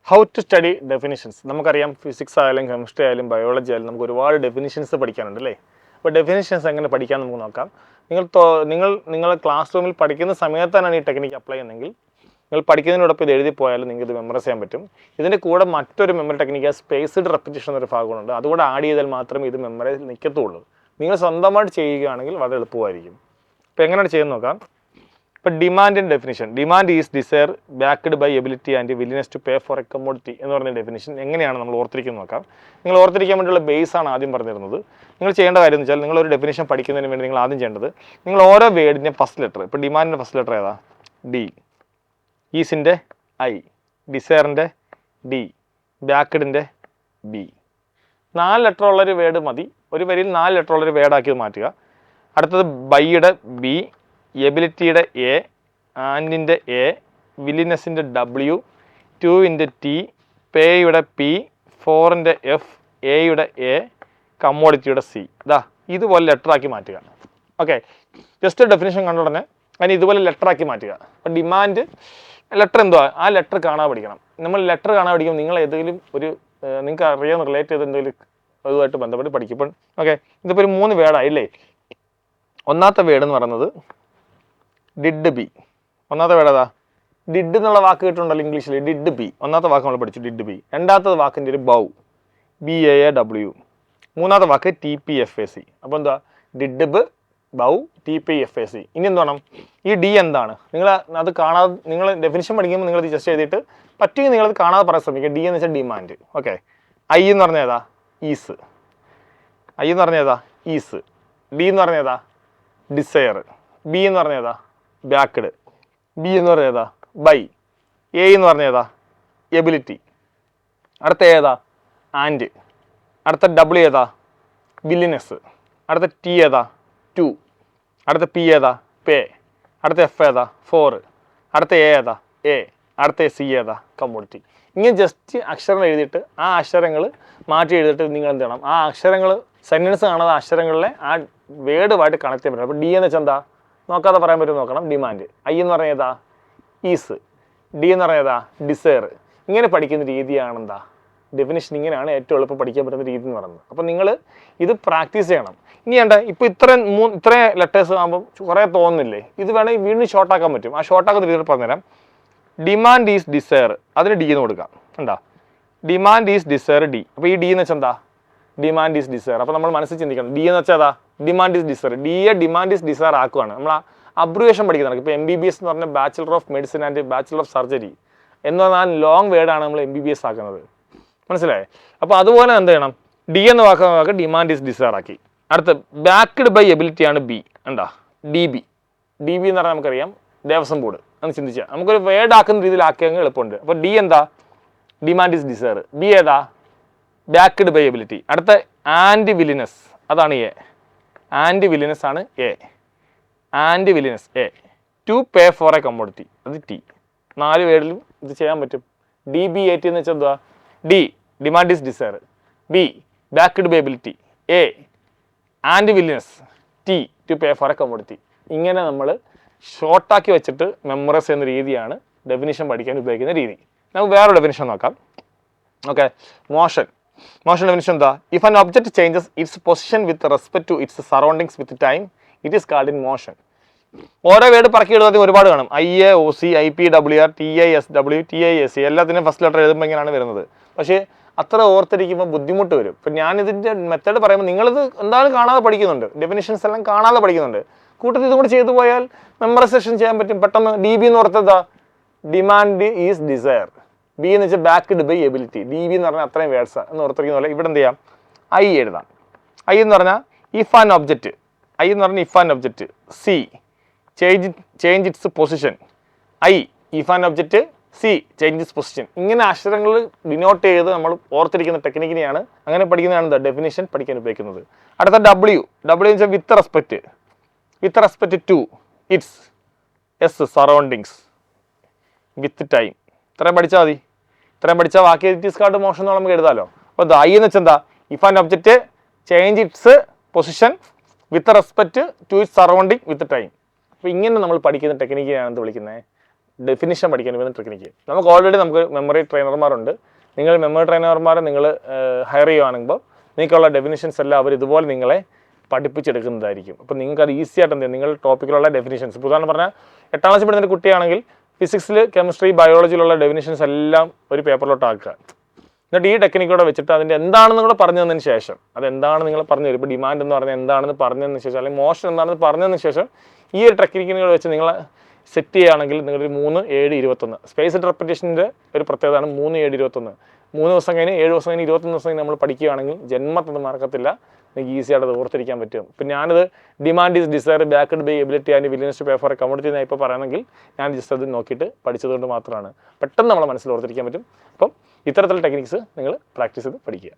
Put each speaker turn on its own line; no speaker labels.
How to study definitions. നമുക്കറിയാം physics ആയാലും chemistry ആയാലും ബയോളജി ആയാലും നമുക്ക് ഒരുപാട് ഡെഫിനിഷൻസ് പഠിക്കാനുണ്ട് അല്ലേ. അപ്പോൾ ഡെഫിനിഷൻസ് എങ്ങനെ പഠിക്കാൻ നമുക്ക് നോക്കാം. നിങ്ങൾ ക്ലാസ് റൂമിൽ പഠിക്കുന്ന സമയത്താണ് ഈ ടെക്നിക്ക് അപ്ലൈ ചെയ്യുന്നതെങ്കിൽ നിങ്ങൾ പഠിക്കുന്നതിനോടൊപ്പം ഇത് എഴുതി പോയാലും നിങ്ങൾക്ക് ഇത് മെമ്മറൈസ് ചെയ്യാൻ പറ്റും. ഇതിൻ്റെ കൂടെ മറ്റൊരു മെമ്മറി ടെക്നിക്ക് സ്പേസ്ഡ് റെപ്പിറ്റേഷൻ എന്നൊരു ഭാഗമുണ്ട്. അതുകൂടെ ആഡ് ചെയ്താൽ മാത്രമേ ഇത് മെമ്മറൈസ് നിൽക്കത്തുള്ളൂ. നിങ്ങൾ സ്വന്തമായിട്ട് ചെയ്യുകയാണെങ്കിൽ വളരെ എളുപ്പമായിരിക്കും. അപ്പോൾ എങ്ങനെയാണ് ചെയ്യുന്നത് നോക്കാം. ഇപ്പോൾ ഡിമാൻഡിൻ്റെ definition, demand is desire backed by ability and willingness to pay for a commodity എന്ന് പറഞ്ഞ ഡെഫിനിഷൻ എങ്ങനെയാണ് നമ്മൾ ഓർത്തിരിക്കുന്നത് നോക്കാം. നിങ്ങൾ ഓർത്തിരിക്കാൻ വേണ്ടിയുള്ള ബേസാണ് ആദ്യം പറഞ്ഞിരുന്നത്. നിങ്ങൾ ചെയ്യേണ്ട കാര്യം എന്ന് വെച്ചാൽ നിങ്ങളൊരു ഡെഫിനിഷൻ പഠിക്കുന്നതിന് വേണ്ടി നിങ്ങൾ ആദ്യം ചെയ്യേണ്ടത് നിങ്ങൾ ഓരോ വേർഡിൻ്റെ ഫസ്റ്റ് ലെറ്റർ, ഇപ്പോൾ ഡിമാൻഡിൻ്റെ ഫസ്റ്റ് ലെറ്റർ ഏതാ? ഡി. ഈസിൻ്റെ ഐ, ഡിസയറിൻ്റെ ഡി, ബാക്ക്ഡിൻ്റെ ബി. 4 ലെറ്റർ ഉള്ളൊരു വേർഡ് മതി. ഒരു വരിയിൽ 4 ലെറ്റർ ഉള്ളൊരു വേർഡാക്കി മാറ്റുക. അടുത്തത് ബൈയുടെ ബി, എബിലിറ്റിയുടെ എ, ആൻഡിൻ്റെ എ, വില്ലിനെസ്സിൻ്റെ ഡബ്ല്യു, ടുവിൻ്റെ ടി, പേയുടെ പി, ഫോറിൻ്റെ എഫ്, എയുടെ എ, കമ്മോഡിറ്റിയുടെ സി. ഇതുപോലെ ലെറ്ററാക്കി മാറ്റുക. ഓക്കെ, ജസ്റ്റ് ഡെഫിനിഷൻ കണ്ട ഉടനെ അതിന് ഇതുപോലെ ലെറ്ററാക്കി മാറ്റുക. അപ്പോൾ ഡിമാൻഡ് ലെറ്റർ എന്തുവാ, ആ ലെറ്റർ കാണാൻ പഠിക്കണം. നമ്മൾ ലെറ്റർ കാണാൻ പഠിക്കുമ്പോൾ നിങ്ങൾ ഏതെങ്കിലും ഒരു നിങ്ങൾക്ക് അറിയാൻ റിലേറ്റ് ചെയ്ത് എന്തെങ്കിലും അതുമായിട്ട് ബന്ധപ്പെട്ട് പഠിക്കും. ഇപ്പം ഓക്കെ, ഇതിപ്പോൾ ഒരു 3 വേർഡായില്ലേ. ഒന്നാമത്തെ വേർഡ് എന്ന് പറയുന്നത് ഡിഡ് ബി. ഒന്നാമത്തെ വേർഡ് ഏതാ? ഡിഡ് എന്നുള്ള വാക്ക് കേട്ടിട്ടുണ്ടല്ലോ ഇംഗ്ലീഷിൽ, ഡിഡ് ബി. ഒന്നാമത്തെ വാക്ക് നമ്മൾ പഠിച്ചു, ഡിഡ് ബി. രണ്ടാമത്തെ വാക്കിൻ്റെ ഒരു ബൗ, BAW. മൂന്നാമത്തെ വാക്ക് TPFAC. അപ്പോൾ എന്താ? Did b, bow, TPFAC. ഇനി എന്ത് വേണം? ഈ ഡി എന്താണ്? നിങ്ങൾ അത് കാണാതെ, നിങ്ങൾ ഡെഫിനിഷൻ പഠിക്കുമ്പോൾ നിങ്ങളത് ജസ്റ്റ് എഴുതിയിട്ട് പറ്റുമെങ്കിൽ നിങ്ങളത് കാണാതെ പറയാൻ ശ്രമിക്കുക. ഡി എന്ന് വെച്ചാൽ ഡിമാൻഡ്. ഓക്കെ, ഐ എന്ന് പറഞ്ഞാൽ ഏതാ? ഈസ്. ഐ എന്ന് പറഞ്ഞാൽ ഏതാ? ഈസ്. ഡി എന്ന് പറഞ്ഞാൽ ഏതാ? ഡിസയർ. ബി എന്ന് പറഞ്ഞാൽ ഏതാ? ബാക്ക്ഡ്. ബി എന്ന് പറഞ്ഞാൽ ഏതാ? ബൈ. എ എന്ന് പറഞ്ഞാൽ ഏതാ? എബിലിറ്റി. അടുത്ത ഏതാ? ആൻഡ്. അടുത്ത ഡബ്ല്യു ഏതാ? വില്ലിനെസ്. അടുത്ത ടി ഏതാ? ടു. അടുത്ത പി ഏതാ? പേ. അടുത്ത എഫ് ഏതാ? 4. അടുത്ത എ ഏതാ? എ. അടുത്ത സി ഏതാ? കമ്മോഡിറ്റി. ഇങ്ങനെ ജസ്റ്റ് അക്ഷരങ്ങൾ എഴുതിയിട്ട് ആ അക്ഷരങ്ങൾ മാറ്റി എഴുതിയിട്ട് നിങ്ങൾ എന്ത് ചെയ്യണം? ആ അക്ഷരങ്ങൾ സെൻറ്റൻസ് കാണാതെ അക്ഷരങ്ങളിലെ ആ വേർഡുമായിട്ട് കണക്ട് ചെയ്യാൻ പറ്റും. അപ്പോൾ ഡി എന്ന് വെച്ചാൽ എന്താ? നോക്കാതെ പറയാൻ പറ്റും നോക്കണം. ഡിമാൻഡ്. ഐ എന്ന് പറഞ്ഞാൽ ഏതാ? ഈസ്. ഡി എന്ന് പറഞ്ഞാൽ ഏതാ? ഡിസയർ. ഇങ്ങനെ പഠിക്കുന്ന രീതിയാണ് എന്താ? ഡെഫിനിഷൻ. ഇങ്ങനെയാണ് ഏറ്റവും എളുപ്പം പഠിക്കാൻ പറ്റുന്ന രീതി എന്ന് പറയുന്നത്. അപ്പോൾ നിങ്ങൾ ഇത് പ്രാക്ടീസ് ചെയ്യണം. ഇനി വേണ്ട, ഇപ്പോൾ ഇത്രയും ലെറ്റേഴ്സ് ആകുമ്പോൾ കുറേ തോന്നുന്നില്ലേ? ഇത് വേണമെങ്കിൽ വീണ്ടും ഷോർട്ടാക്കാൻ പറ്റും. ആ ഷോർട്ടാക്കുന്ന രീതിയിൽ പറഞ്ഞുതരാം. ഡിമാൻഡ് ഈസ് ഡിസയർ, അതിന് ഡി എന്ന് കൊടുക്കാം. എന്താ? Demand is desire D. അപ്പോൾ ഈ ഡി എന്ന് വെച്ചാൽ എന്താ? Demand is desire. അപ്പോൾ നമ്മൾ മനസ്സിൽ ചിന്തിക്കണം, ഡി എന്ന് വെച്ചാൽ ഏതാ? Demand is desire. ഡിയെ ഡിമാൻഡ് ഈസ് ഡിസയർ ആക്കുവാണ്. നമ്മൾ അബ്രിവേഷൻ പഠിക്കുന്നുണ്ട്. ഇപ്പോൾ MBBS എന്ന് പറഞ്ഞാൽ bachelor of medicine and bachelor of surgery എന്ന് പറഞ്ഞാൽ ലോങ് വേർഡാണ് നമ്മൾ MBBS ആക്കുന്നത്. മനസ്സിലായേ? അപ്പോൾ അതുപോലെ എന്ത് ചെയ്യണം? ഡി എന്ന് വാക്ക് ഡിമാൻഡ് ഈസ് ഡിസയർ ആക്കി. അടുത്ത ബാക്ക്ഡ് ബൈ എബിലിറ്റിയാണ് ബി. എന്താ? DB. DB എന്ന് പറഞ്ഞാൽ നമുക്കറിയാം ദേവസ്വം ബോർഡ്. എന്ന് ചിന്തിച്ചാൽ നമുക്കൊരു വേർഡ് ആക്കുന്ന രീതിയിൽ ആക്കിയെങ്കിൽ എളുപ്പമുണ്ട്. അപ്പോൾ ഡി എന്താ? Demand is desire. ബി ഏതാ? Backed by ability. അടുത്ത ആൻഡ് വില്ലിനെസ്, അതാണ് എ. ആൻഡ് വില്ലിനെസ് ആണ് A. And willingness A. To pay for a commodity, അത് ടി. 4 വേർഡിലും ഇത് ചെയ്യാൻ പറ്റും. DBAT എന്ന് വെച്ചാൽ എന്താ? D demand is desire. B backed by ability. A and willingness. T to pay for a commodity. ഇങ്ങനെ നമ്മൾ ഷോർട്ടാക്കി വെച്ചിട്ട് മെമ്മറൈസ് ചെയ്യുന്ന രീതിയാണ് ഡെഫിനിഷൻ പഠിക്കാൻ ഉപയോഗിക്കുന്ന രീതി. നമുക്ക് വേറെ ഡെഫിനിഷൻ നോക്കാം. ഓക്കെ, മോഷൻ ഡെഫിനിഷൻ എന്താ? If an object changes its position with respect to its surroundings with time it is called in motion. ഓരോ വേർഡ് പറക്കി എഴുതാതെ ഒരുപാട് കാണും. IAOC, IPWR, TISW, TISC എല്ലാത്തിനും ഫസ്റ്റ് ലെറ്റർ എഴുതുമ്പോൾ ഇങ്ങനെയാണ് വരുന്നത്. പക്ഷേ അത്ര ഓർത്തിരിക്കുമ്പോൾ ബുദ്ധിമുട്ട് വരും. ഇപ്പം ഞാനിതിൻ്റെ മെത്തേഡ് പറയുമ്പോൾ നിങ്ങളിത് എന്തായാലും കാണാതെ പഠിക്കുന്നുണ്ട്, ഡെഫിനിഷൻസ് എല്ലാം കാണാതെ പഠിക്കുന്നുണ്ട്. കൂട്ടത്തിൽ ഇതും കൂടി ചെയ്തു പോയാൽ മെമ്മറൈസേഷൻ ചെയ്യാൻ പറ്റും പെട്ടെന്ന്. DB എന്ന് ഓർത്തതാ? Demand is desire. ബി എന്ന് വെച്ചാൽ ബാക്ക്ഡ് ബൈ എബിലിറ്റി. DB എന്ന് പറഞ്ഞാൽ അത്രയും വേർഡ്സ് എന്ന് ഓർത്തിരിക്കുന്ന പോലെ ഇവിടെ എന്ത് ചെയ്യാം? ഐ എഴുതാം. ഐ എന്ന് പറഞ്ഞാൽ ഇഫ് ആൻ ഒബ്ജക്റ്റ്. ഐ എന്ന് പറഞ്ഞാൽ if an object. C change its position. I if an object. C change its position. ഇങ്ങനെ അക്ഷരങ്ങൾ ഡിനോട്ട് ചെയ്ത് നമ്മൾ ഓർത്തിരിക്കുന്ന ടെക്നിക്കിനെയാണ്, അങ്ങനെ പഠിക്കുന്നതാണ് എന്താ? ഡെഫിനിഷൻ പഠിക്കാൻ ഉപയോഗിക്കുന്നത്. അടുത്ത ഡബ്ല്യു എന്ന് വെച്ചാൽ with respect to its. S surroundings with time. ഇത്രയും പഠിച്ചാൽ മതി. ഇത്രയും പഠിച്ചാൽ ബാക്കി ഇറ്റ് ഈസ് കാൾഡ് മോഷൻ എന്ന് നമുക്ക് എഴുതാമല്ലോ. അപ്പോൾ അത് ഐ എന്ന് വെച്ചാൽ എന്താ? If an object change its position with respect to its surrounding with time. അപ്പോൾ ഇങ്ങനെ നമ്മൾ പഠിക്കുന്ന ടെക്നിക്കിനെയാണ് എന്ത് വിളിക്കുന്നത്? ഡെഫിനിഷൻ പഠിക്കാൻ വരുന്ന ടെക്നിക്ക്. നമുക്ക് ഓൾറെഡി നമുക്ക് മെമ്മറി ട്രെയിനർമാരുണ്ട്. നിങ്ങൾ മെമ്മറി ട്രെയിനർമാരെ നിങ്ങൾ ഹയർ ചെയ്യുകയാണെങ്കിൽ നിങ്ങൾക്കുള്ള ഡെഫിനിഷൻസ് എല്ലാം അവർ ഇതുപോലെ നിങ്ങളെ പഠിപ്പിച്ചെടുക്കുന്നതായിരിക്കും. അപ്പോൾ നിങ്ങൾക്ക് അത് ഈസി ആയിട്ട് എന്ത് ചെയ്യും, നിങ്ങൾ ടോപ്പിക്കിലുള്ള ഡെഫിനിഷൻസ്, ഇപ്പോൾ ഉദാഹരണം പറഞ്ഞാൽ 8ാം ക്ലാസ്സിൽ പഠിക്കുന്ന ഒരു കുട്ടിയാണെങ്കിൽ ഫിസിക്സിൽ, കെമിസ്ട്രി, ബയോളജിയിലുള്ള ഡെഫിനിഷൻസ് എല്ലാം ഒരു പേപ്പറിലോട്ട് ആക്കുക. എന്നിട്ട് ഈ ടെക്നിക്കോടെ വെച്ചിട്ട് അതിൻ്റെ എന്താണെന്ന് കൂടെ പറഞ്ഞു തന്നതിന് ശേഷം, അതെന്താണ് നിങ്ങൾ പറഞ്ഞു തരും. ഇപ്പോൾ ഡിമാൻഡ് എന്ന് പറഞ്ഞാൽ എന്താണെന്ന് പറഞ്ഞതിന് ശേഷം, അല്ലെങ്കിൽ മോഷൻ എന്താണെന്ന് പറഞ്ഞതിന് ശേഷം ഈ ഒരു ടെക്നിക്കിനെ വെച്ച് നിങ്ങൾ സെറ്റ് ചെയ്യുകയാണെങ്കിൽ നിങ്ങളൊരു 3, 7, 21 സ്പേസ്ഡ് റെപ്പറ്റേഷൻ്റെ ഒരു പ്രത്യേകതയാണ് 3, 7, 21. 3 ദിവസം കഴിഞ്ഞ് 7 ദിവസം കഴിഞ്ഞ് 21 ദിവസം കഴിഞ്ഞ് നമ്മൾ പഠിക്കുകയാണെങ്കിൽ ജന്മത്തൊന്നും മറക്കത്തില്ല, നിങ്ങൾക്ക് ഈസി ആയിട്ട് അത് ഓർത്തിരിക്കാൻ പറ്റും. ഇപ്പം ഞാനത് demand is desire backed by ability and willingness to pay for a commodity ഞാൻ ഇപ്പോൾ പറയുകയാണെങ്കിൽ ഞാൻ ജസ്റ്റ് അത് നോക്കിയിട്ട് പഠിച്ചതുകൊണ്ട് മാത്രമാണ് പെട്ടെന്ന് നമ്മളെ മനസ്സിൽ ഓർത്തിരിക്കാൻ പറ്റും. അപ്പം ഇത്തരത്തിലുള്ള ടെക്നിക്സ് നിങ്ങൾ പ്രാക്ടീസ് ചെയ്ത് പഠിക്കുക.